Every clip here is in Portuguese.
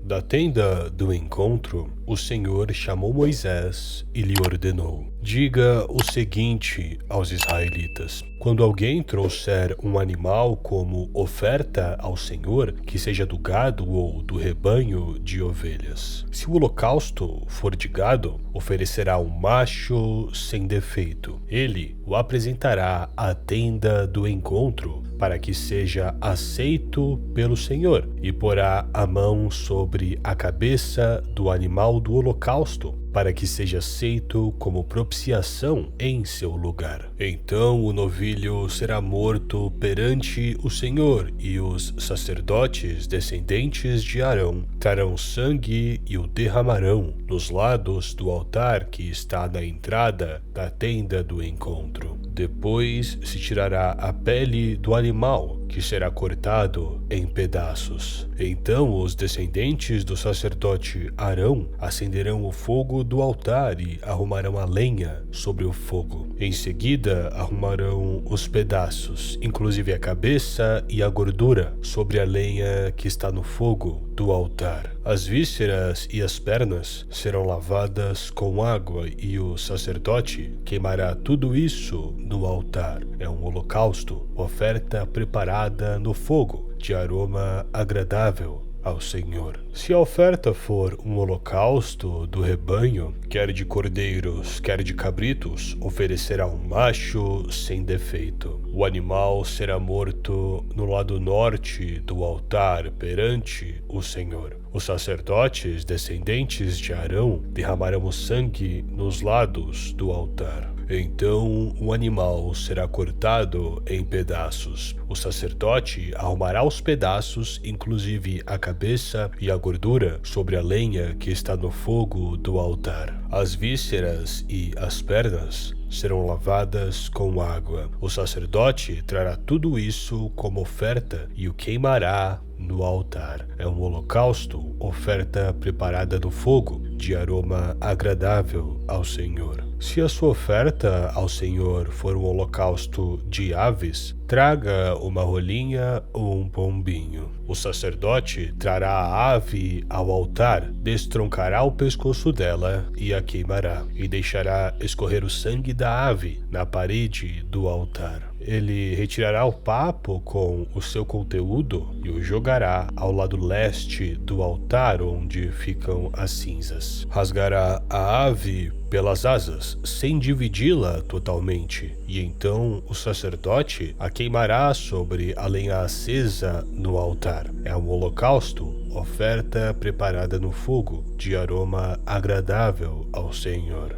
Da tenda do encontro, o Senhor chamou Moisés e lhe ordenou: diga o seguinte aos israelitas: quando alguém trouxer um animal como oferta ao Senhor, que seja do gado ou do rebanho de ovelhas, se o holocausto for de gado, oferecerá um macho sem defeito. Ele o apresentará à tenda do encontro para que seja aceito pelo Senhor, e porá a mão sobre a cabeça do animal do holocausto, para que seja aceito como propiciação em seu lugar. Então o novilho será morto perante o Senhor, e os sacerdotes descendentes de Arão trarão sangue e o derramarão nos lados do altar que está na entrada da tenda do encontro. Depois se tirará a pele do animal, que será cortado em pedaços. Então os descendentes do sacerdote Arão acenderão o fogo do altar e arrumarão a lenha sobre o fogo. Em seguida arrumarão os pedaços, inclusive a cabeça e a gordura, sobre a lenha que está no fogo do altar. As vísceras e as pernas serão lavadas com água, e o sacerdote queimará tudo isso no altar. É um holocausto, oferta preparada no fogo, de aroma agradável ao Senhor. Se a oferta for um holocausto do rebanho, quer de cordeiros, quer de cabritos, oferecerá um macho sem defeito. O animal será morto no lado norte do altar perante o Senhor. Os sacerdotes descendentes de Arão derramarão o sangue nos lados do altar. Então o animal será cortado em pedaços. O sacerdote arrumará os pedaços, inclusive a cabeça e a gordura, sobre a lenha que está no fogo do altar. As vísceras e as pernas serão lavadas com água. O sacerdote trará tudo isso como oferta e o queimará no altar. É um holocausto, oferta preparada no fogo, de aroma agradável ao Senhor. Se a sua oferta ao Senhor for um holocausto de aves, traga uma rolinha ou um pombinho. O sacerdote trará a ave ao altar, destroncará o pescoço dela e a queimará, e deixará escorrer o sangue da ave na parede do altar. Ele retirará o papo com o seu conteúdo e o jogará ao lado leste do altar, onde ficam as cinzas. Rasgará a ave pelas asas, sem dividi-la totalmente, e então o sacerdote a queimará sobre a lenha acesa no altar. É um holocausto, oferta preparada no fogo, de aroma agradável ao Senhor.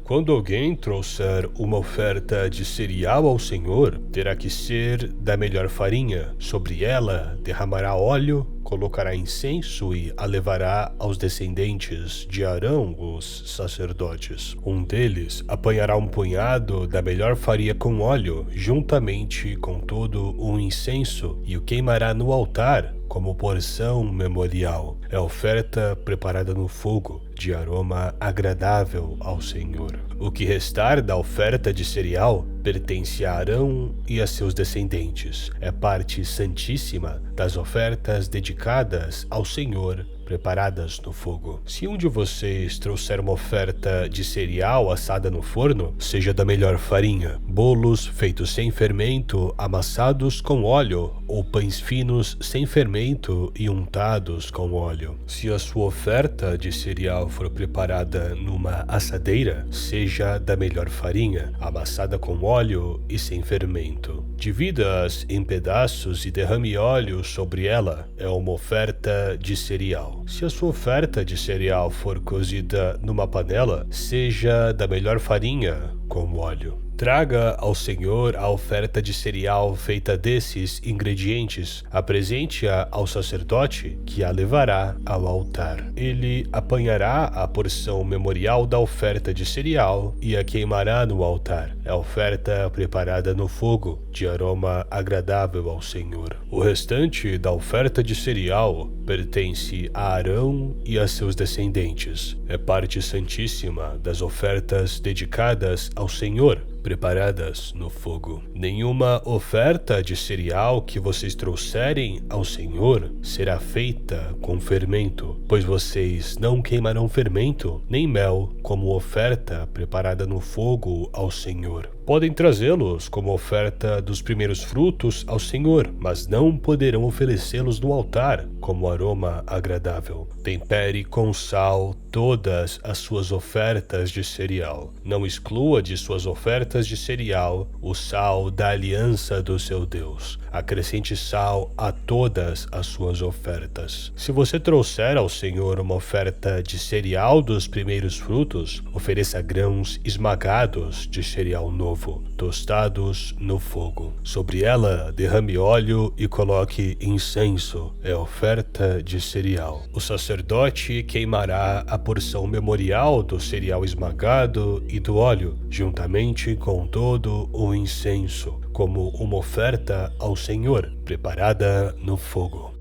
Quando alguém trouxer uma oferta de cereal ao Senhor, terá que ser da melhor farinha. Sobre ela derramará óleo, colocará incenso e a levará aos descendentes de Arão, os sacerdotes. Um deles apanhará um punhado da melhor farinha com óleo, juntamente com todo o incenso, e o queimará no altar como porção memorial. É oferta preparada no fogo, de aroma agradável ao Senhor. O que restar da oferta de cereal pertence a Arão e a seus descendentes. É parte santíssima das ofertas dedicadas ao Senhor, preparadas no fogo. Se um de vocês trouxer uma oferta de cereal assada no forno, seja da melhor farinha, bolos feitos sem fermento, amassados com óleo, ou pães finos sem fermento e untados com óleo. Se a sua oferta de cereal for preparada numa assadeira, seja da melhor farinha, amassada com óleo e sem fermento. Divida-as em pedaços e derrame óleo sobre ela. É uma oferta de cereal. Se a sua oferta de cereal for cozida numa panela, seja da melhor farinha com óleo. Traga ao Senhor a oferta de cereal feita desses ingredientes, apresente-a ao sacerdote, que a levará ao altar. Ele apanhará a porção memorial da oferta de cereal e a queimará no altar. É oferta preparada no fogo, de aroma agradável ao Senhor. O restante da oferta de cereal pertence a Arão e a seus descendentes. É parte santíssima das ofertas dedicadas ao Senhor, preparadas no fogo. Nenhuma oferta de cereal que vocês trouxerem ao Senhor será feita com fermento, pois vocês não queimarão fermento, nem mel, como oferta preparada no fogo ao Senhor. Podem trazê-los como oferta dos primeiros frutos ao Senhor, mas não poderão oferecê-los no altar como aroma agradável. Tempere com sal todas as suas ofertas de cereal. Não exclua de suas ofertas de cereal o sal da aliança do seu Deus. Acrescente sal a todas as suas ofertas. Se você trouxer ao Senhor uma oferta de cereal dos primeiros frutos, ofereça grãos esmagados de cereal novo, tostados no fogo. Sobre ela, derrame óleo e coloque incenso. É oferta de cereal. O sacerdote queimará a porção memorial do cereal esmagado e do óleo, juntamente com todo o incenso, como uma oferta ao Senhor, preparada no fogo.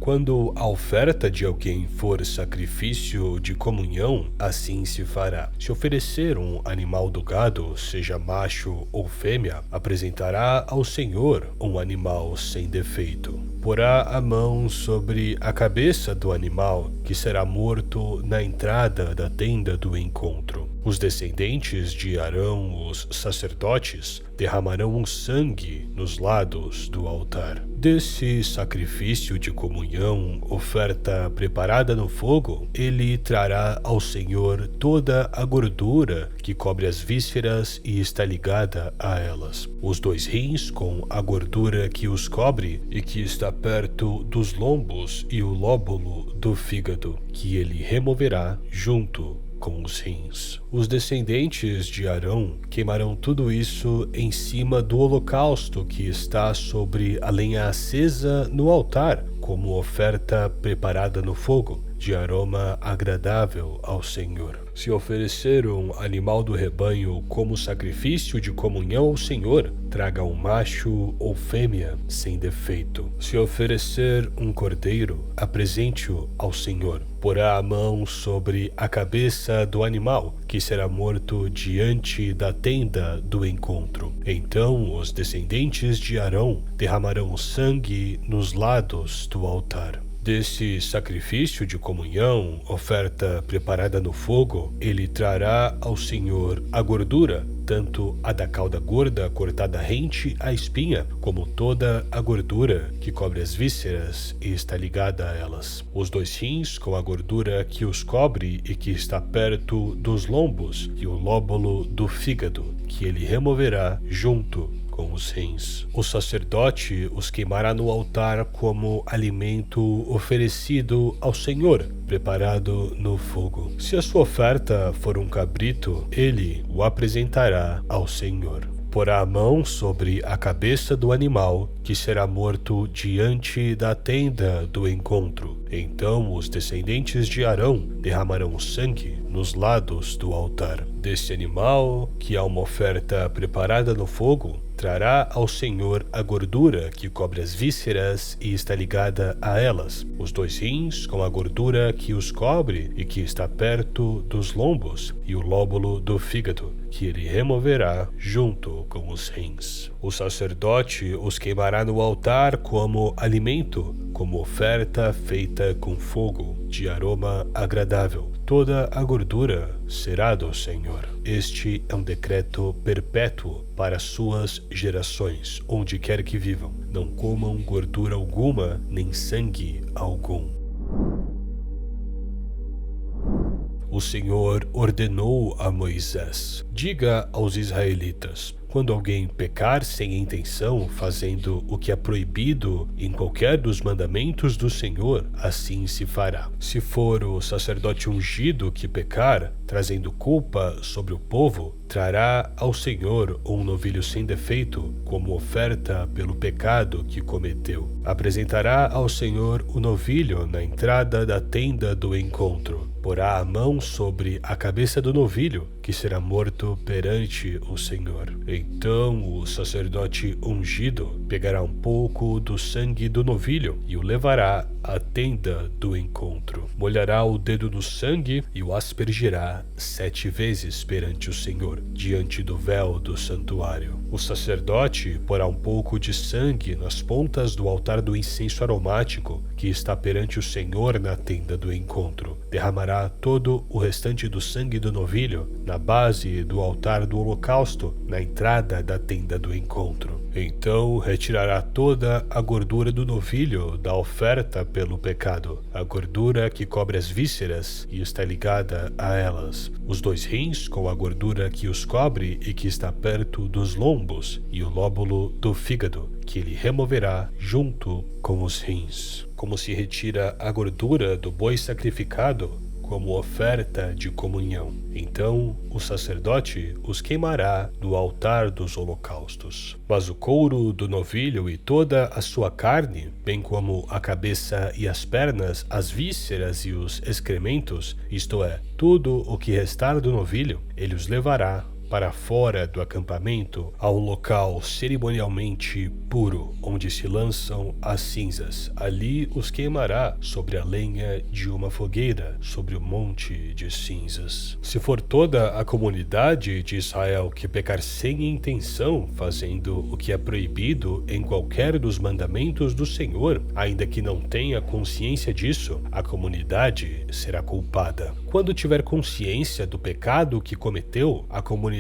Quando a oferta de alguém for sacrifício de comunhão, assim se fará. Se oferecer um animal do gado, seja macho ou fêmea, apresentará ao Senhor um animal sem defeito. Porá a mão sobre a cabeça do animal, que será morto na entrada da tenda do encontro. Os descendentes de Arão, os sacerdotes, derramarão o sangue nos lados do altar. Desse sacrifício de comunhão, oferta preparada no fogo, ele trará ao Senhor toda a gordura que cobre as vísceras e está ligada a elas. Os 2 rins com a gordura que os cobre e que está perto dos lombos e o lóbulo do fígado, que ele removerá junto com os rins. Os descendentes de Arão queimarão tudo isso em cima do holocausto que está sobre a lenha acesa no altar, como oferta preparada no fogo, de aroma agradável ao Senhor. Se oferecer um animal do rebanho como sacrifício de comunhão ao Senhor, traga um macho ou fêmea sem defeito. Se oferecer um cordeiro, apresente-o ao Senhor. Porá a mão sobre a cabeça do animal, que será morto diante da tenda do encontro. Então os descendentes de Arão derramarão sangue nos lados do altar. Desse sacrifício de comunhão, oferta preparada no fogo, ele trará ao Senhor a gordura, tanto a da cauda gorda cortada rente à espinha, como toda a gordura que cobre as vísceras e está ligada a elas. Os 2 rins com a gordura que os cobre e que está perto dos lombos, e o lóbulo do fígado, que ele removerá junto com os rins. O sacerdote os queimará no altar como alimento oferecido ao Senhor, preparado no fogo. Se a sua oferta for um cabrito, ele o apresentará ao Senhor. Porá a mão sobre a cabeça do animal, que será morto diante da tenda do encontro. Então os descendentes de Arão derramarão sangue nos lados do altar. Desse animal, que é uma oferta preparada no fogo, trará ao Senhor a gordura que cobre as vísceras e está ligada a elas, os 2 rins com a gordura que os cobre e que está perto dos lombos, e o lóbulo do fígado, que ele removerá junto com os rins. O sacerdote os queimará no altar como alimento, como oferta feita com fogo, de aroma agradável. Toda a gordura será do Senhor. Este é um decreto perpétuo para suas gerações, onde quer que vivam. Não comam gordura alguma, nem sangue algum. O Senhor ordenou a Moisés: diga aos israelitas: quando alguém pecar sem intenção, fazendo o que é proibido em qualquer dos mandamentos do Senhor, assim se fará. Se for o sacerdote ungido que pecar, trazendo culpa sobre o povo, trará ao Senhor um novilho sem defeito, como oferta pelo pecado que cometeu. Apresentará ao Senhor o novilho na entrada da tenda do encontro. Porá a mão sobre a cabeça do novilho, que será morto perante o Senhor. Então o sacerdote ungido pegará um pouco do sangue do novilho e o levará a tenda do encontro. Molhará o dedo no sangue e o aspergirá 7 vezes perante o Senhor, diante do véu do santuário. O sacerdote porá um pouco de sangue nas pontas do altar do incenso aromático que está perante o Senhor na tenda do encontro. Derramará todo o restante do sangue do novilho na base do altar do holocausto, na entrada da tenda do encontro. Então retirará toda a gordura do novilho da oferta pelo pecado, a gordura que cobre as vísceras e está ligada a elas, os 2 rins com a gordura que os cobre e que está perto dos lombos, e o lóbulo do fígado, que ele removerá junto com os rins. Como se retira a gordura do boi sacrificado como oferta de comunhão. Então o sacerdote os queimará no altar dos holocaustos. Mas o couro do novilho e toda a sua carne, bem como a cabeça e as pernas, as vísceras e os excrementos, isto é, tudo o que restar do novilho, ele os levará para fora do acampamento, ao local cerimonialmente puro, onde se lançam as cinzas. Ali os queimará sobre a lenha de uma fogueira, sobre o monte de cinzas. Se for toda a comunidade de Israel que pecar sem intenção, fazendo o que é proibido em qualquer dos mandamentos do Senhor, ainda que não tenha consciência disso, a comunidade será culpada. Quando tiver consciência do pecado que cometeu, a comunidade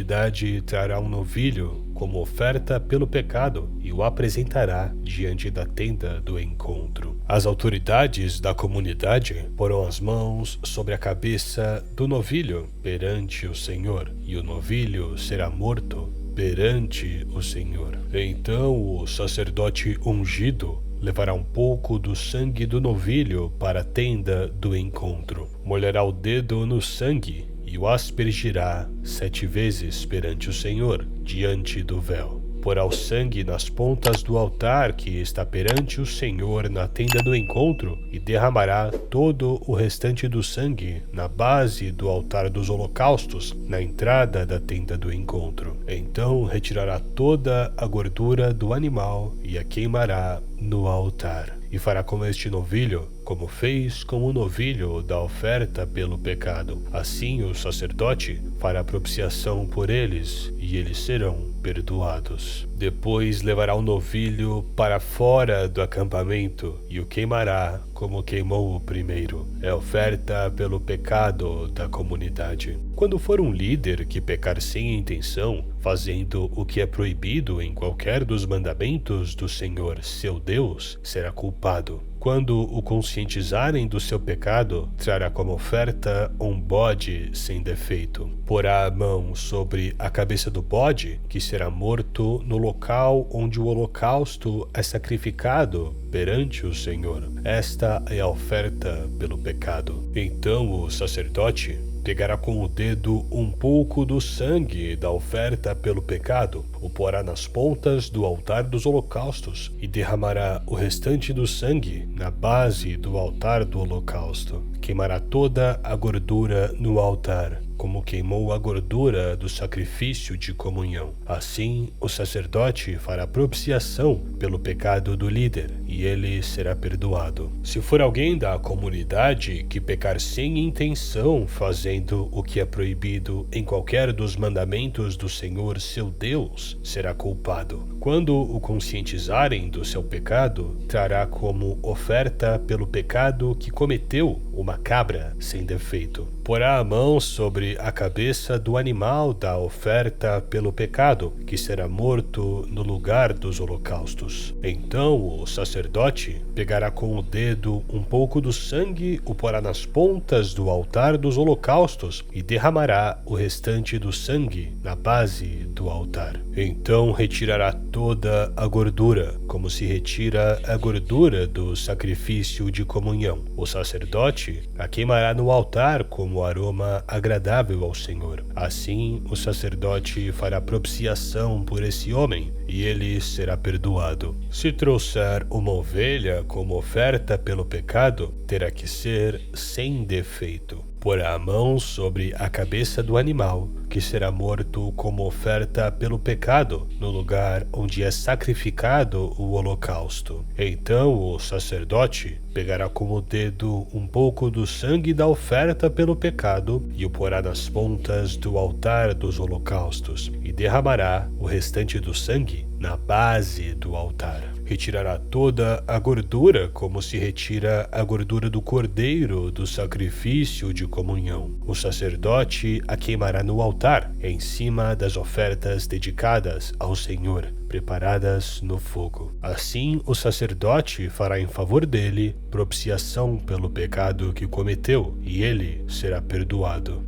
trará um novilho como oferta pelo pecado e o apresentará diante da tenda do encontro. As autoridades da comunidade porão as mãos sobre a cabeça do novilho perante o Senhor, e o novilho será morto perante o Senhor. Então o sacerdote ungido levará um pouco do sangue do novilho para a tenda do encontro. Molhará o dedo no sangue e o aspergirá 7 vezes perante o Senhor, diante do véu. Porá o sangue nas pontas do altar que está perante o Senhor na tenda do encontro e derramará todo o restante do sangue na base do altar dos holocaustos, na entrada da tenda do encontro. Então retirará toda a gordura do animal e a queimará no altar. E fará com este novilho, como fez com o novilho da oferta pelo pecado. Assim o sacerdote fará propiciação por eles, e eles serão perdoados. Depois levará o novilho para fora do acampamento e o queimará como queimou o primeiro. É oferta pelo pecado da comunidade. Quando for um líder que pecar sem intenção, fazendo o que é proibido em qualquer dos mandamentos do Senhor, seu Deus, será culpado. Quando o conscientizarem do seu pecado, trará como oferta um bode sem defeito. Porá a mão sobre a cabeça do bode, que será morto no local onde o holocausto é sacrificado perante o Senhor. Esta é a oferta pelo pecado. Então o sacerdote pegará com o dedo um pouco do sangue da oferta pelo pecado, o porá nas pontas do altar dos holocaustos e derramará o restante do sangue na base do altar do holocausto. Queimará toda a gordura no altar, como queimou a gordura do sacrifício de comunhão. Assim, o sacerdote fará propiciação pelo pecado do líder, e ele será perdoado. Se for alguém da comunidade que pecar sem intenção, fazendo o que é proibido em qualquer dos mandamentos do Senhor seu Deus, será culpado. Quando o conscientizarem do seu pecado, trará como oferta pelo pecado que cometeu uma cabra sem defeito. Porá a mão sobre a cabeça do animal da oferta pelo pecado, que será morto no lugar dos holocaustos. Então o sacerdote pegará com o dedo um pouco do sangue, o porá nas pontas do altar dos holocaustos e derramará o restante do sangue na base do altar. Então retirará toda a gordura, como se retira a gordura do sacrifício de comunhão. O sacerdote a queimará no altar como aroma agradável ao Senhor. Assim, o sacerdote fará propiciação por esse homem, e ele será perdoado. Se trouxer uma ovelha como oferta pelo pecado, terá que ser sem defeito. porá a mão sobre a cabeça do animal, que será morto como oferta pelo pecado, no lugar onde é sacrificado o holocausto. Então o sacerdote pegará com o dedo um pouco do sangue da oferta pelo pecado e o porá nas pontas do altar dos holocaustos, e derramará o restante do sangue na base do altar. Retirará toda a gordura, como se retira a gordura do cordeiro do sacrifício de comunhão. O sacerdote a queimará no altar, em cima das ofertas dedicadas ao Senhor, preparadas no fogo. Assim, o sacerdote fará em favor dele propiciação pelo pecado que cometeu, e ele será perdoado.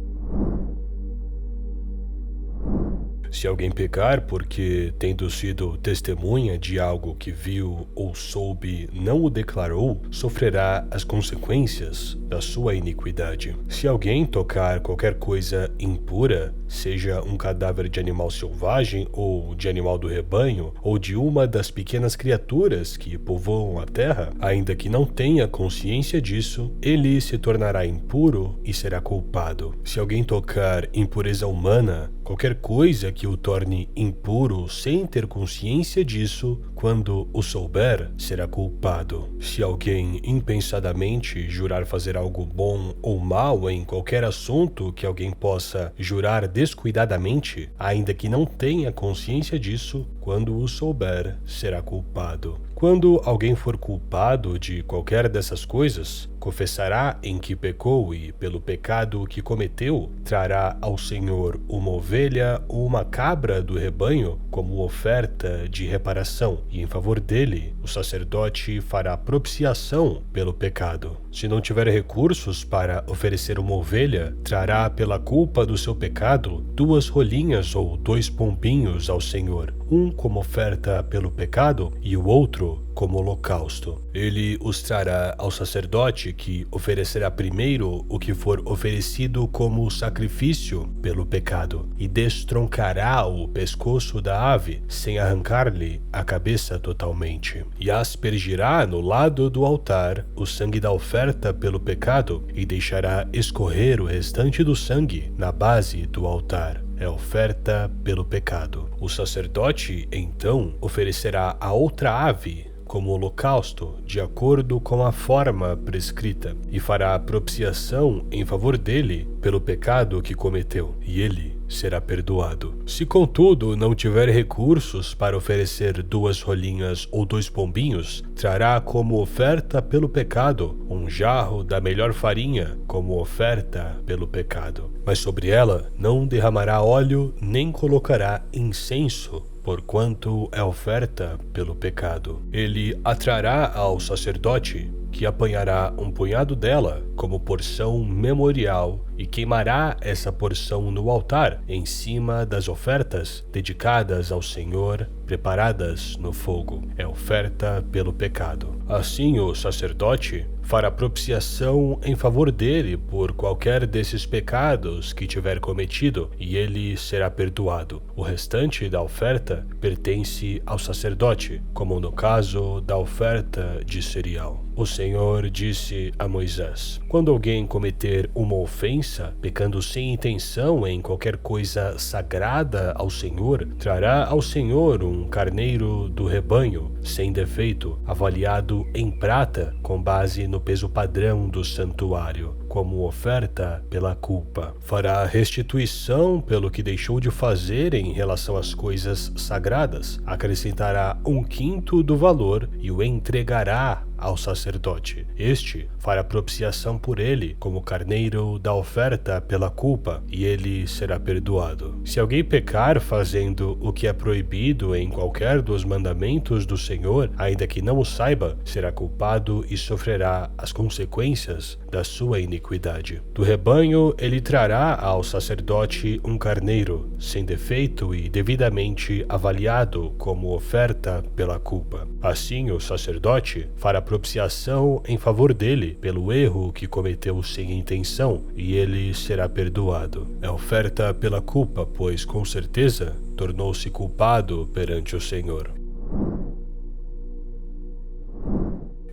Se alguém pecar porque, tendo sido testemunha de algo que viu ou soube, não o declarou, sofrerá as consequências da sua iniquidade. Se alguém tocar qualquer coisa impura, seja um cadáver de animal selvagem ou de animal do rebanho, ou de uma das pequenas criaturas que povoam a terra, ainda que não tenha consciência disso, ele se tornará impuro e será culpado. Se alguém tocar impureza humana, qualquer coisa que o torne impuro sem ter consciência disso, quando o souber, será culpado. Se alguém impensadamente jurar fazer algo bom ou mal em qualquer assunto que alguém possa jurar descuidadamente, ainda que não tenha consciência disso, quando o souber, será culpado. Quando alguém for culpado de qualquer dessas coisas, confessará em que pecou e, pelo pecado que cometeu, trará ao Senhor uma ovelha ou uma cabra do rebanho como oferta de reparação, e em favor dele, o sacerdote fará propiciação pelo pecado. Se não tiver recursos para oferecer uma ovelha, trará pela culpa do seu pecado 2 rolinhas ou 2 pombinhos ao Senhor, um como oferta pelo pecado e o outro como holocausto. Ele os trará ao sacerdote, que oferecerá primeiro o que for oferecido como sacrifício pelo pecado, e destroncará o pescoço da ave, sem arrancar-lhe a cabeça totalmente, e aspergirá no lado do altar o sangue da oferta pelo pecado, e deixará escorrer o restante do sangue na base do altar. É oferta pelo pecado. O sacerdote, então, oferecerá a outra ave como holocausto, de acordo com a forma prescrita, e fará propiciação em favor dele pelo pecado que cometeu, e ele será perdoado. Se, contudo, não tiver recursos para oferecer 2 rolinhas ou 2 pombinhos, trará como oferta pelo pecado um jarro da melhor farinha como oferta pelo pecado. Mas sobre ela não derramará óleo nem colocará incenso, porquanto é oferta pelo pecado. Ele a trará ao sacerdote, que apanhará um punhado dela como porção memorial e queimará essa porção no altar, em cima das ofertas dedicadas ao Senhor, preparadas no fogo. É oferta pelo pecado. Assim o sacerdote fará propiciação em favor dele por qualquer desses pecados que tiver cometido, e ele será perdoado. O restante da oferta pertence ao sacerdote, como no caso da oferta de cereal. O Senhor disse a Moisés: quando alguém cometer uma ofensa, pecando sem intenção em qualquer coisa sagrada ao Senhor, trará ao Senhor um carneiro do rebanho, sem defeito, avaliado em prata, com base no peso padrão do santuário, como oferta pela culpa. Fará restituição pelo que deixou de fazer em relação às coisas sagradas, acrescentará 1/5 do valor e o entregará ao sacerdote. Este fará propiciação por ele, como carneiro da oferta pela culpa, e ele será perdoado. Se alguém pecar fazendo o que é proibido em qualquer dos mandamentos do Senhor, ainda que não o saiba, será culpado e sofrerá as consequências da sua iniquidade. Do rebanho ele trará ao sacerdote um carneiro, sem defeito e devidamente avaliado como oferta pela culpa. Assim o sacerdote fará propiciação em favor dele pelo erro que cometeu sem intenção, e ele será perdoado. É oferta pela culpa, pois com certeza tornou-se culpado perante o Senhor.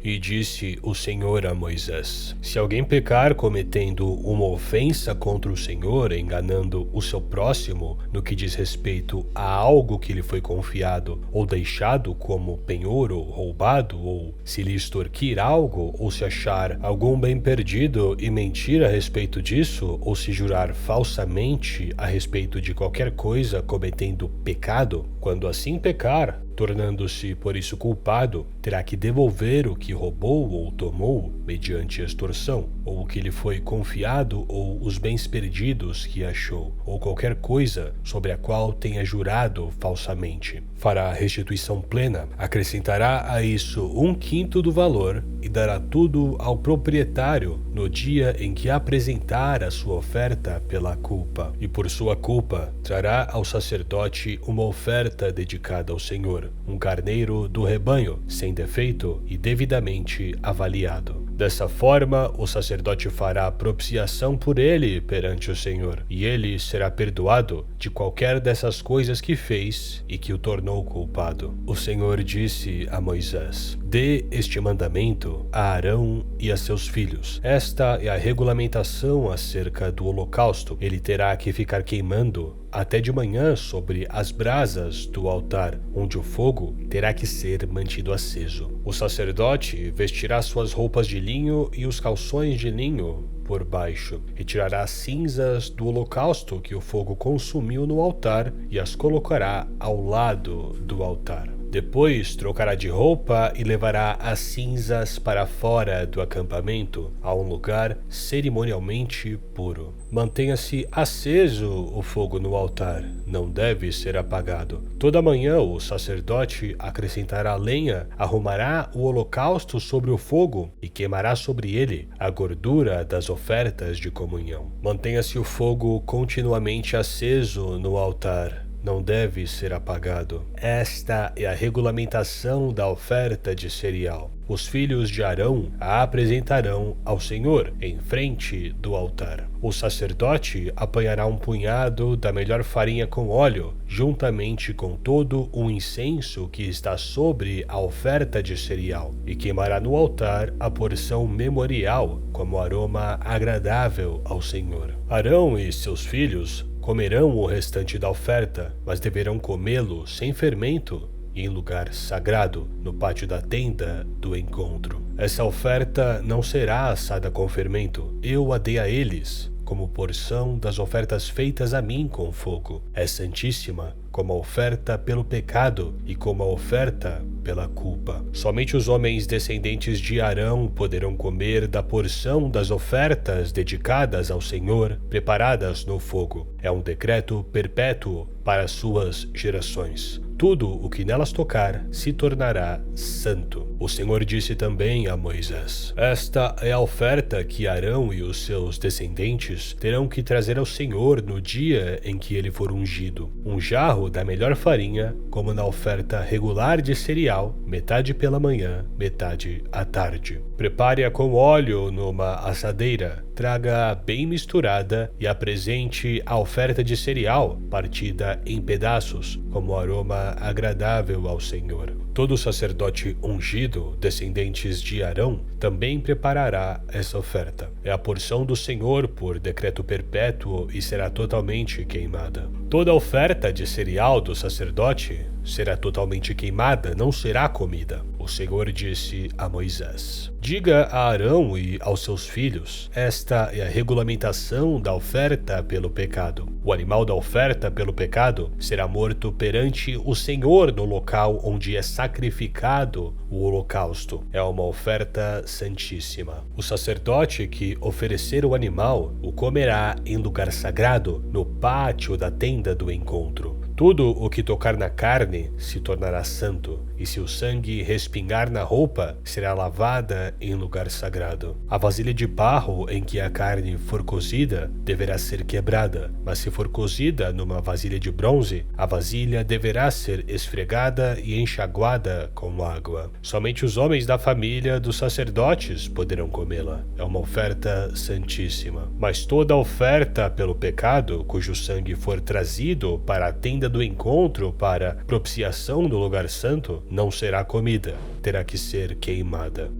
E disse o Senhor a Moisés: Se alguém pecar cometendo uma ofensa contra o Senhor, enganando o seu próximo no que diz respeito a algo que lhe foi confiado, ou deixado como penhor ou roubado, ou se lhe extorquir algo, ou se achar algum bem perdido e mentir a respeito disso, ou se jurar falsamente a respeito de qualquer coisa cometendo pecado, quando assim pecar, tornando-se por isso culpado, terá que devolver o que roubou ou tomou mediante extorsão, ou o que lhe foi confiado, ou os bens perdidos que achou, ou qualquer coisa sobre a qual tenha jurado falsamente. Fará a restituição plena, acrescentará a isso 1/5 do valor e dará tudo ao proprietário no dia em que apresentar a sua oferta pela culpa. E por sua culpa, trará ao sacerdote uma oferta dedicada ao Senhor, um carneiro do rebanho, sem defeito e devidamente avaliado. Dessa forma, o sacerdote fará propiciação por ele perante o Senhor, e ele será perdoado de qualquer dessas coisas que fez e que o tornou culpado. O Senhor disse a Moisés: Dê este mandamento a Arão e a seus filhos. Esta é a regulamentação acerca do holocausto. Ele terá que ficar queimando até de manhã sobre as brasas do altar, onde o fogo terá que ser mantido aceso. O sacerdote vestirá suas roupas de linho e os calções de linho por baixo, retirará as cinzas do holocausto que o fogo consumiu no altar e as colocará ao lado do altar. Depois trocará de roupa e levará as cinzas para fora do acampamento, a um lugar cerimonialmente puro. Mantenha-se aceso o fogo no altar, não deve ser apagado. Toda manhã o sacerdote acrescentará lenha, arrumará o holocausto sobre o fogo e queimará sobre ele a gordura das ofertas de comunhão. Mantenha-se o fogo continuamente aceso no altar, não deve ser apagado. Esta é a regulamentação da oferta de cereal. Os filhos de Arão a apresentarão ao Senhor em frente do altar. O sacerdote apanhará um punhado da melhor farinha com óleo, juntamente com todo o incenso que está sobre a oferta de cereal, e queimará no altar a porção memorial como aroma agradável ao Senhor. Arão e seus filhos comerão o restante da oferta, mas deverão comê-lo sem fermento e em lugar sagrado, no pátio da tenda do encontro. Essa oferta não será assada com fermento, eu a dei a eles, como porção das ofertas feitas a mim com fogo. É santíssima, como a oferta pelo pecado e como a oferta pela culpa. Somente os homens descendentes de Arão poderão comer da porção das ofertas dedicadas ao Senhor, preparadas no fogo. É um decreto perpétuo para suas gerações. Tudo o que nelas tocar se tornará santo. O Senhor disse também a Moisés: Esta é a oferta que Arão e os seus descendentes terão que trazer ao Senhor no dia em que ele for ungido. Um jarro da melhor farinha, como na oferta regular de cereal, metade pela manhã, metade à tarde. Prepare-a com óleo numa assadeira, traga-a bem misturada e apresente a oferta de cereal, partida em pedaços, como aroma agradável ao Senhor. Todo sacerdote ungido, descendentes de Arão, também preparará essa oferta. É a porção do Senhor por decreto perpétuo e será totalmente queimada. Toda oferta de cereal do sacerdote será totalmente queimada, não será comida. O Senhor disse a Moisés: Diga a Arão e aos seus filhos: Esta é a regulamentação da oferta pelo pecado. O animal da oferta pelo pecado será morto perante o Senhor no local onde é sacrificado o holocausto. É uma oferta santíssima. O sacerdote que oferecer o animal o comerá em lugar sagrado, no pátio da tenda do encontro. Tudo o que tocar na carne se tornará santo, e se o sangue respingar na roupa, será lavada em lugar sagrado. A vasilha de barro em que a carne for cozida deverá ser quebrada, mas se for cozida numa vasilha de bronze, a vasilha deverá ser esfregada e enxaguada com água. Somente os homens da família dos sacerdotes poderão comê-la. É uma oferta santíssima. Mas toda oferta pelo pecado, cujo sangue for trazido para a tenda do encontro para propiciação do lugar santo, não será comida, terá que ser queimada.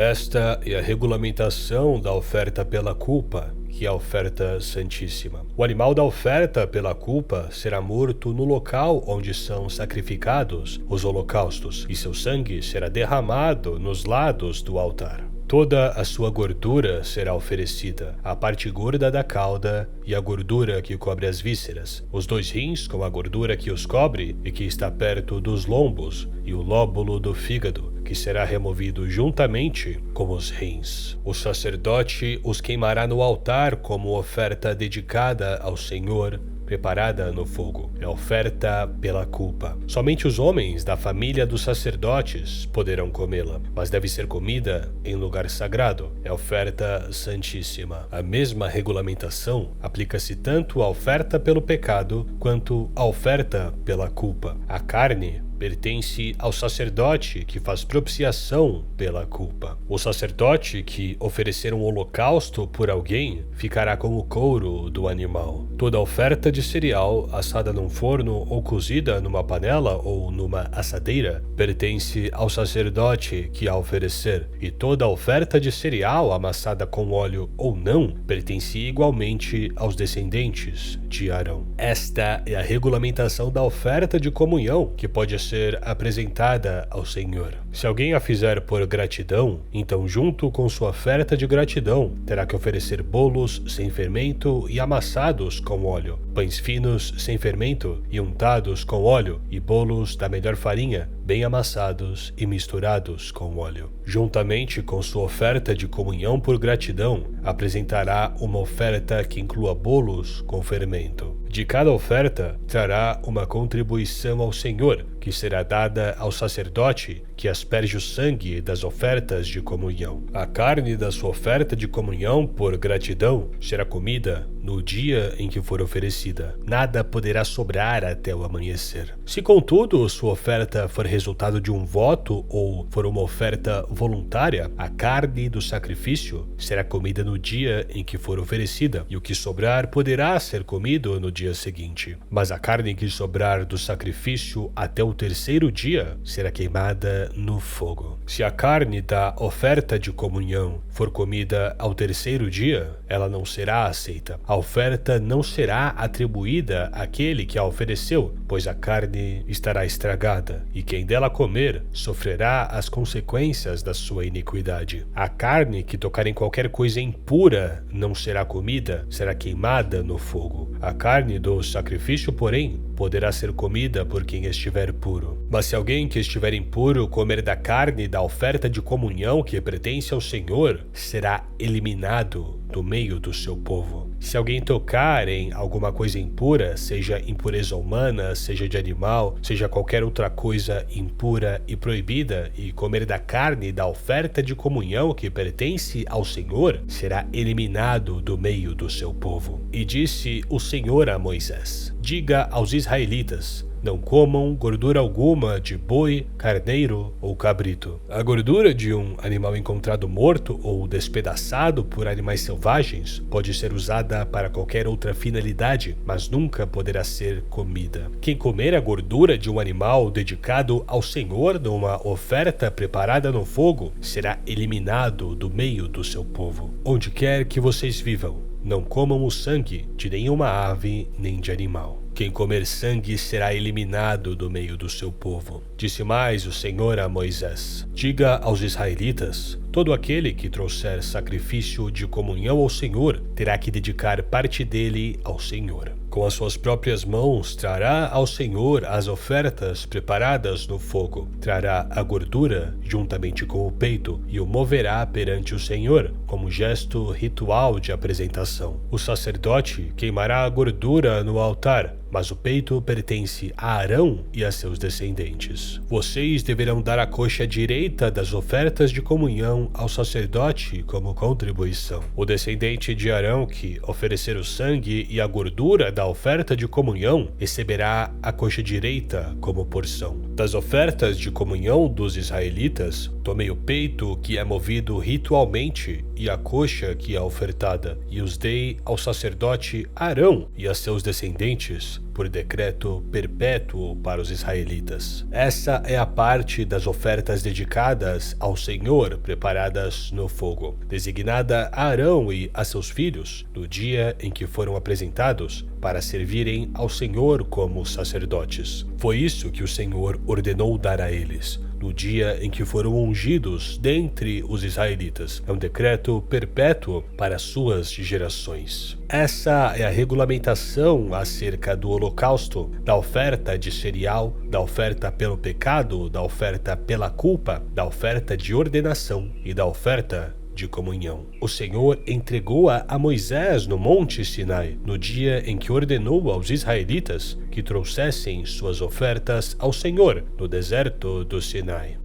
Esta é a regulamentação da oferta pela culpa, que é a oferta santíssima. O animal da oferta pela culpa será morto no local onde são sacrificados os holocaustos, e seu sangue será derramado nos lados do altar. Toda a sua gordura será oferecida, a parte gorda da cauda e a gordura que cobre as vísceras, os 2 rins com a gordura que os cobre e que está perto dos lombos, e o lóbulo do fígado, que será removido juntamente com os rins. O sacerdote os queimará no altar como oferta dedicada ao Senhor, preparada no fogo. É oferta pela culpa. Somente os homens da família dos sacerdotes poderão comê-la, mas deve ser comida em lugar sagrado. É oferta santíssima. A mesma regulamentação aplica-se tanto à oferta pelo pecado quanto à oferta pela culpa. A carne pertence ao sacerdote que faz propiciação pela culpa. O sacerdote que oferecer um holocausto por alguém ficará com o couro do animal. Toda oferta de cereal assada num forno ou cozida numa panela ou numa assadeira pertence ao sacerdote que a oferecer, e toda oferta de cereal amassada com óleo ou não pertence igualmente aos descendentes de Arão. Esta é a regulamentação da oferta de comunhão que pode ser apresentada ao Senhor. Se alguém a fizer por gratidão, então junto com sua oferta de gratidão terá que oferecer bolos sem fermento e amassados com óleo, pães finos sem fermento e untados com óleo, e bolos da melhor farinha, bem amassados e misturados com óleo. Juntamente com sua oferta de comunhão por gratidão, apresentará uma oferta que inclua bolos com fermento. De cada oferta, trará uma contribuição ao Senhor, que será dada ao sacerdote, que asperge o sangue das ofertas de comunhão. A carne da sua oferta de comunhão por gratidão será comida no dia em que for oferecida. Nada poderá sobrar até o amanhecer. Se, contudo, sua oferta for resultado de um voto ou for uma oferta voluntária, a carne do sacrifício será comida no dia em que for oferecida, e o que sobrar poderá ser comido no dia seguinte. Mas a carne que sobrar do sacrifício até o 3º dia será queimada no fogo. Se a carne da oferta de comunhão for comida ao 3º dia, ela não será aceita. A oferta não será atribuída àquele que a ofereceu, pois a carne estará estragada, e quem dela comer sofrerá as consequências da sua iniquidade. A carne que tocar em qualquer coisa impura não será comida, será queimada no fogo. A carne do sacrifício, porém, poderá ser comida por quem estiver puro. Mas se alguém que estiver impuro comer da carne da oferta de comunhão que pertence ao Senhor, será eliminado do meio do seu povo. Se alguém tocar em alguma coisa impura, seja impureza humana, seja de animal, seja qualquer outra coisa impura e proibida, e comer da carne da oferta de comunhão que pertence ao Senhor, será eliminado do meio do seu povo. E disse o Senhor a Moisés: diga aos israelitas: não comam gordura alguma de boi, carneiro ou cabrito. A gordura de um animal encontrado morto ou despedaçado por animais selvagens pode ser usada para qualquer outra finalidade, mas nunca poderá ser comida. Quem comer a gordura de um animal dedicado ao Senhor numa oferta preparada no fogo será eliminado do meio do seu povo. Onde quer que vocês vivam, não comam o sangue de nenhuma ave nem de animal. Quem comer sangue será eliminado do meio do seu povo. Disse mais o Senhor a Moisés: diga aos israelitas: todo aquele que trouxer sacrifício de comunhão ao Senhor terá que dedicar parte dele ao Senhor. Com as suas próprias mãos trará ao Senhor as ofertas preparadas no fogo. Trará a gordura juntamente com o peito e o moverá perante o Senhor, como gesto ritual de apresentação. O sacerdote queimará a gordura no altar, mas o peito pertence a Arão e a seus descendentes. Vocês deverão dar a coxa direita das ofertas de comunhão ao sacerdote como contribuição. O descendente de Arão que oferecer o sangue e a gordura da oferta de comunhão receberá a coxa direita como porção. Das ofertas de comunhão dos israelitas, tomei o peito que é movido ritualmente e a coxa que é ofertada, e os dei ao sacerdote Arão e a seus descendentes, por decreto perpétuo para os israelitas. Essa é a parte das ofertas dedicadas ao Senhor preparadas no fogo, designada a Arão e a seus filhos no dia em que foram apresentados para servirem ao Senhor como sacerdotes. Foi isso que o Senhor ordenou dar a eles no dia em que foram ungidos dentre os israelitas. É um decreto perpétuo para suas gerações. Essa é a regulamentação acerca do holocausto, da oferta de cereal, da oferta pelo pecado, da oferta pela culpa, da oferta de ordenação e da oferta de comunhão. O Senhor entregou-a a Moisés no Monte Sinai, no dia em que ordenou aos israelitas que trouxessem suas ofertas ao Senhor no deserto do Sinai.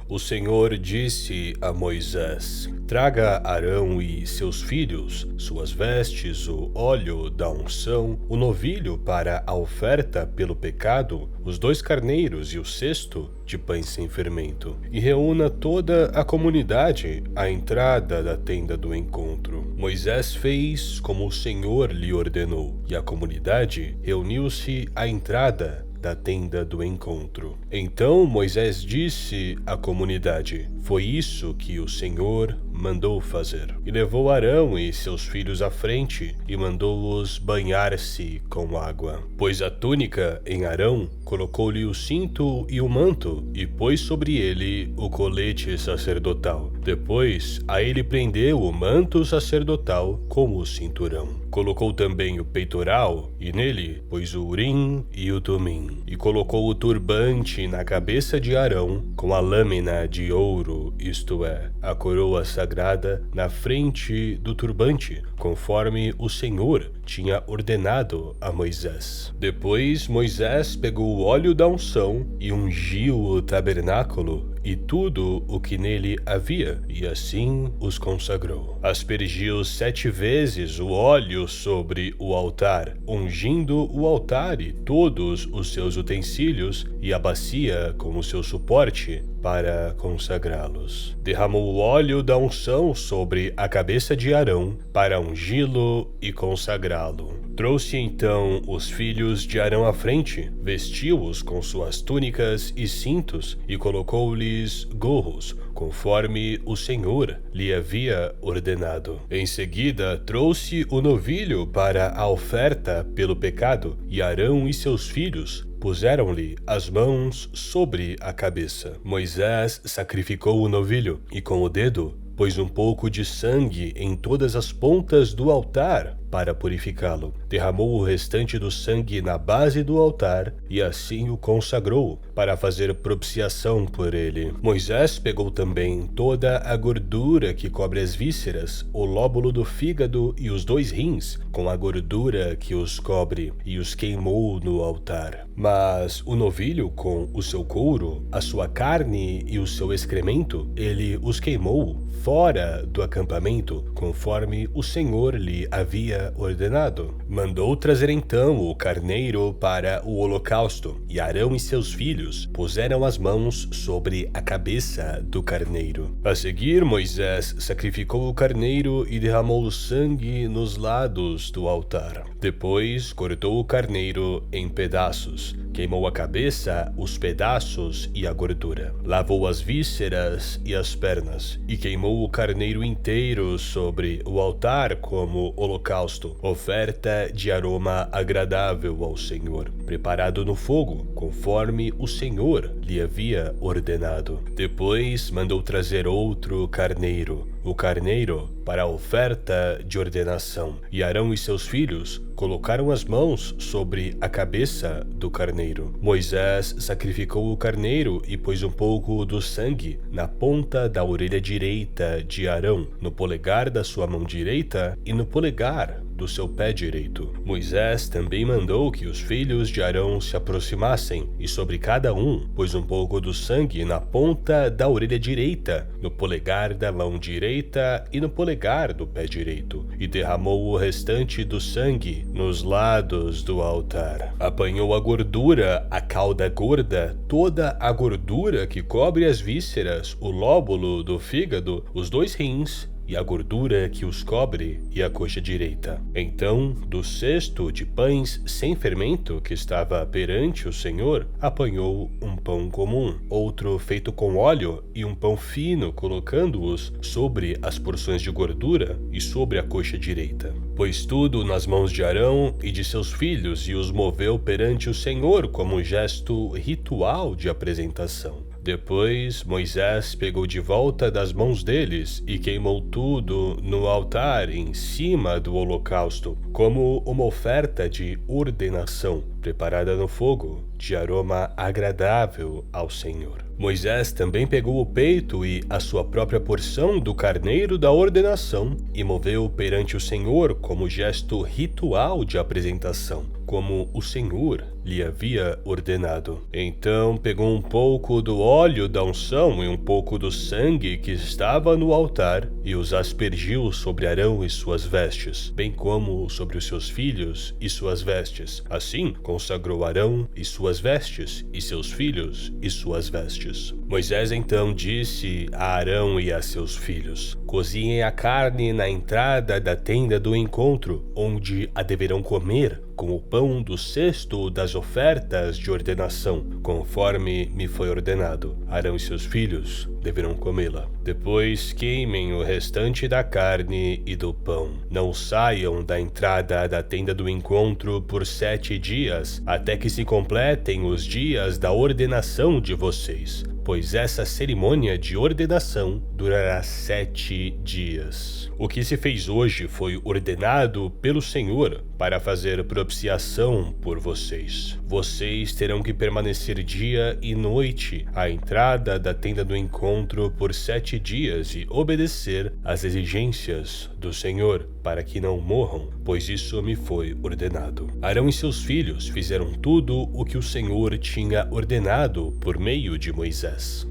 O Senhor disse a Moisés: traga Arão e seus filhos, suas vestes, o óleo da unção, o novilho para a oferta pelo pecado, os 2 carneiros e o cesto de pães sem fermento, e reúna toda a comunidade à entrada da tenda do encontro. Moisés fez como o Senhor lhe ordenou, e a comunidade reuniu-se à entrada da tenda do encontro. Então Moisés disse à comunidade: foi isso que o Senhor mandou fazer. E levou Arão e seus filhos à frente e mandou-os banhar-se com água. Pôs a túnica em Arão, colocou-lhe o cinto e o manto e pôs sobre ele o colete sacerdotal. Depois a ele prendeu o manto sacerdotal com o cinturão. Colocou também o peitoral e nele pôs o urim e o tumim. E colocou o turbante na cabeça de Arão com a lâmina de ouro, isto é, a coroa sagrada na frente do turbante, conforme o Senhor tinha ordenado a Moisés. Depois Moisés pegou o óleo da unção e ungiu o tabernáculo e tudo o que nele havia, e assim os consagrou. Aspergiu 7 vezes o óleo sobre o altar, ungindo o altar e todos os seus utensílios e a bacia com o seu suporte para consagrá-los. Derramou o óleo da unção sobre a cabeça de Arão para ungí-lo e consagrá-lo. Trouxe então os filhos de Arão à frente, vestiu-os com suas túnicas e cintos e colocou-lhes gorros, conforme o Senhor lhe havia ordenado. Em seguida, trouxe o novilho para a oferta pelo pecado, e Arão e seus filhos puseram-lhe as mãos sobre a cabeça. Moisés sacrificou o novilho e com o dedo pôs um pouco de sangue em todas as pontas do altar para purificá-lo. Derramou o restante do sangue na base do altar e assim o consagrou para fazer propiciação por ele. Moisés pegou também toda a gordura que cobre as vísceras, o lóbulo do fígado e os 2 rins, com a gordura que os cobre, e os queimou no altar. Mas o novilho com o seu couro, a sua carne e o seu excremento, ele os queimou fora do acampamento, conforme o Senhor lhe havia ordenado. Mandou trazer então o carneiro para o holocausto, e Arão e seus filhos puseram as mãos sobre a cabeça do carneiro. A seguir, Moisés sacrificou o carneiro e derramou o sangue nos lados do altar. Depois, cortou o carneiro em pedaços, queimou a cabeça, os pedaços e a gordura. Lavou as vísceras e as pernas, e queimou o carneiro inteiro sobre o altar como holocausto, oferta de aroma agradável ao Senhor, preparado no fogo, conforme o Senhor lhe havia ordenado. Depois mandou trazer outro carneiro, o carneiro para a oferta de ordenação, e Arão e seus filhos colocaram as mãos sobre a cabeça do carneiro. Moisés sacrificou o carneiro e pôs um pouco do sangue na ponta da orelha direita de Arão, no polegar da sua mão direita e no polegar do seu pé direito. Moisés também mandou que os filhos de Arão se aproximassem, e sobre cada um pôs um pouco do sangue na ponta da orelha direita, no polegar da mão direita e no polegar do pé direito, e derramou o restante do sangue nos lados do altar. Apanhou a gordura, a cauda gorda, toda a gordura que cobre as vísceras, o lóbulo do fígado, os 2 rins e a gordura que os cobre e a coxa direita. Então, do cesto de pães sem fermento que estava perante o Senhor, apanhou um pão comum, outro feito com óleo e um pão fino, colocando-os sobre as porções de gordura e sobre a coxa direita. Pôs tudo nas mãos de Arão e de seus filhos e os moveu perante o Senhor como gesto ritual de apresentação. Depois, Moisés pegou de volta das mãos deles e queimou tudo no altar em cima do holocausto, como uma oferta de ordenação, preparada no fogo, de aroma agradável ao Senhor. Moisés também pegou o peito e a sua própria porção do carneiro da ordenação e moveu perante o Senhor como gesto ritual de apresentação, como o Senhor lhe havia ordenado. Então pegou um pouco do óleo da unção e um pouco do sangue que estava no altar e os aspergiu sobre Arão e suas vestes, bem como sobre os seus filhos e suas vestes. Assim consagrou Arão e suas vestes e seus filhos e suas vestes. Moisés então disse a Arão e a seus filhos: cozinhem a carne na entrada da tenda do encontro, onde a deverão comer, com o pão do cesto das ofertas de ordenação, conforme me foi ordenado. Arão e seus filhos deverão comê-la. Depois queimem o restante da carne e do pão. Não saiam da entrada da tenda do encontro por 7 dias, até que se completem os dias da ordenação de vocês, pois essa cerimônia de ordenação durará 7 dias. O que se fez hoje foi ordenado pelo Senhor para fazer propiciação por vocês. Vocês terão que permanecer dia e noite à entrada da tenda do encontro por 7 dias e obedecer às exigências do Senhor, para que não morram, pois isso me foi ordenado. Arão e seus filhos fizeram tudo o que o Senhor tinha ordenado por meio de Moisés.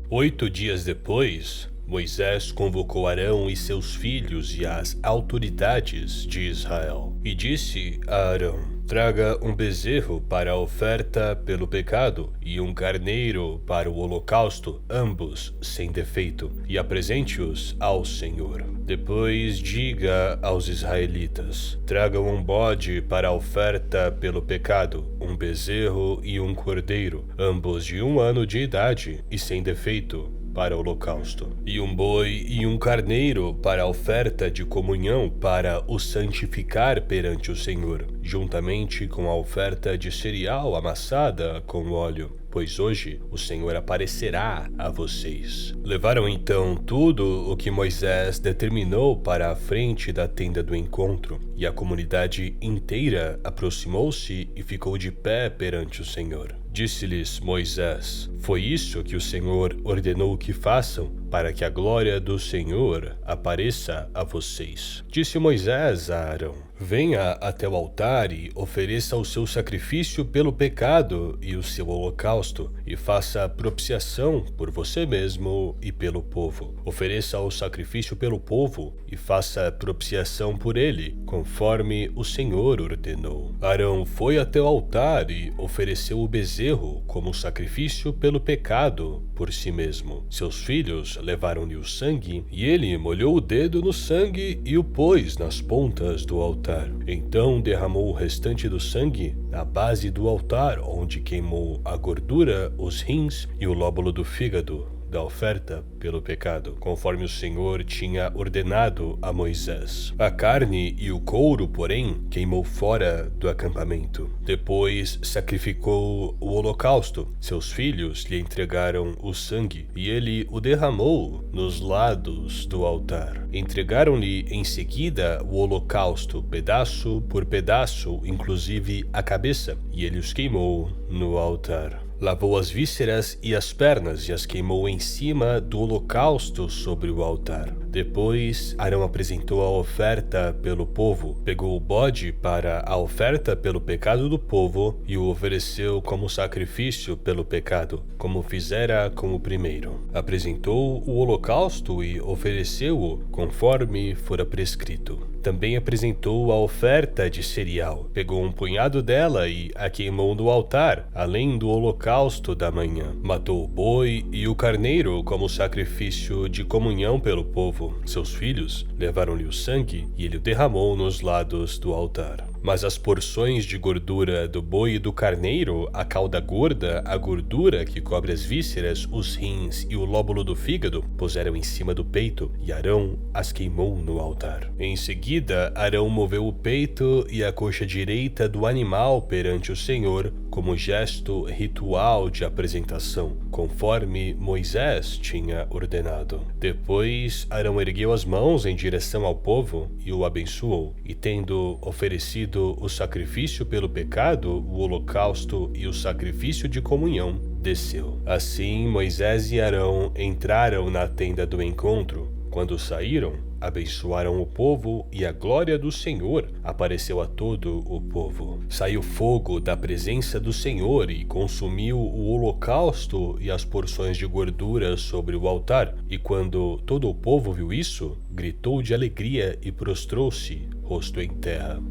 8 dias depois, Moisés convocou Arão e seus filhos e as autoridades de Israel, e disse a Arão: traga um bezerro para a oferta pelo pecado e um carneiro para o holocausto, ambos sem defeito, e apresente-os ao Senhor. Depois diga aos israelitas: tragam um bode para a oferta pelo pecado, um bezerro e um cordeiro, ambos de 1 ano de idade e sem defeito, para o holocausto, e um boi e um carneiro para a oferta de comunhão, para o santificar perante o Senhor, juntamente com a oferta de cereal amassada com óleo, pois hoje o Senhor aparecerá a vocês. Levaram então tudo o que Moisés determinou para a frente da tenda do encontro, e a comunidade inteira aproximou-se e ficou de pé perante o Senhor. Disse-lhes Moisés: foi isso que o Senhor ordenou que façam, para que a glória do Senhor apareça a vocês. Disse Moisés a Arão: venha até o altar e ofereça o seu sacrifício pelo pecado e o seu holocausto, e faça propiciação por você mesmo e pelo povo. Ofereça o sacrifício pelo povo e faça propiciação por ele, conforme o Senhor ordenou. Arão foi até o altar e ofereceu o bezerro como sacrifício pelo pecado por si mesmo. Seus filhos levaram-lhe o sangue, e ele molhou o dedo no sangue e o pôs nas pontas do altar. Então derramou o restante do sangue na base do altar, onde queimou a gordura, os rins e o lóbulo do fígado da oferta pelo pecado, conforme o Senhor tinha ordenado a Moisés. A carne e o couro, porém, queimou fora do acampamento. Depois sacrificou o holocausto. Seus filhos lhe entregaram o sangue, e ele o derramou nos lados do altar. Entregaram-lhe em seguida o holocausto, pedaço por pedaço, inclusive a cabeça, e ele os queimou no altar. Lavou as vísceras e as pernas e as queimou em cima do holocausto sobre o altar. Depois, Arão apresentou a oferta pelo povo, pegou o bode para a oferta pelo pecado do povo e o ofereceu como sacrifício pelo pecado, como fizera com o primeiro. Apresentou o holocausto e ofereceu-o conforme fora prescrito. Também apresentou a oferta de cereal. Pegou um punhado dela e a queimou no altar, além do holocausto da manhã. Matou o boi e o carneiro como sacrifício de comunhão pelo povo. Seus filhos levaram-lhe o sangue e ele o derramou nos lados do altar. Mas as porções de gordura do boi e do carneiro, a cauda gorda, a gordura que cobre as vísceras, os rins e o lóbulo do fígado, puseram em cima do peito, e Arão as queimou no altar. Em seguida, Arão moveu o peito e a coxa direita do animal perante o Senhor, como gesto ritual de apresentação, conforme Moisés tinha ordenado. Depois, Arão ergueu as mãos em direção ao povo e o abençoou, e tendo oferecido o sacrifício pelo pecado, o holocausto e o sacrifício de comunhão, desceu. Assim, Moisés e Arão entraram na tenda do encontro. Quando saíram, abençoaram o povo e a glória do Senhor apareceu a todo o povo. Saiu fogo da presença do Senhor e consumiu o holocausto e as porções de gordura sobre o altar. E quando todo o povo viu isso, gritou de alegria e prostrou-se, rosto em terra.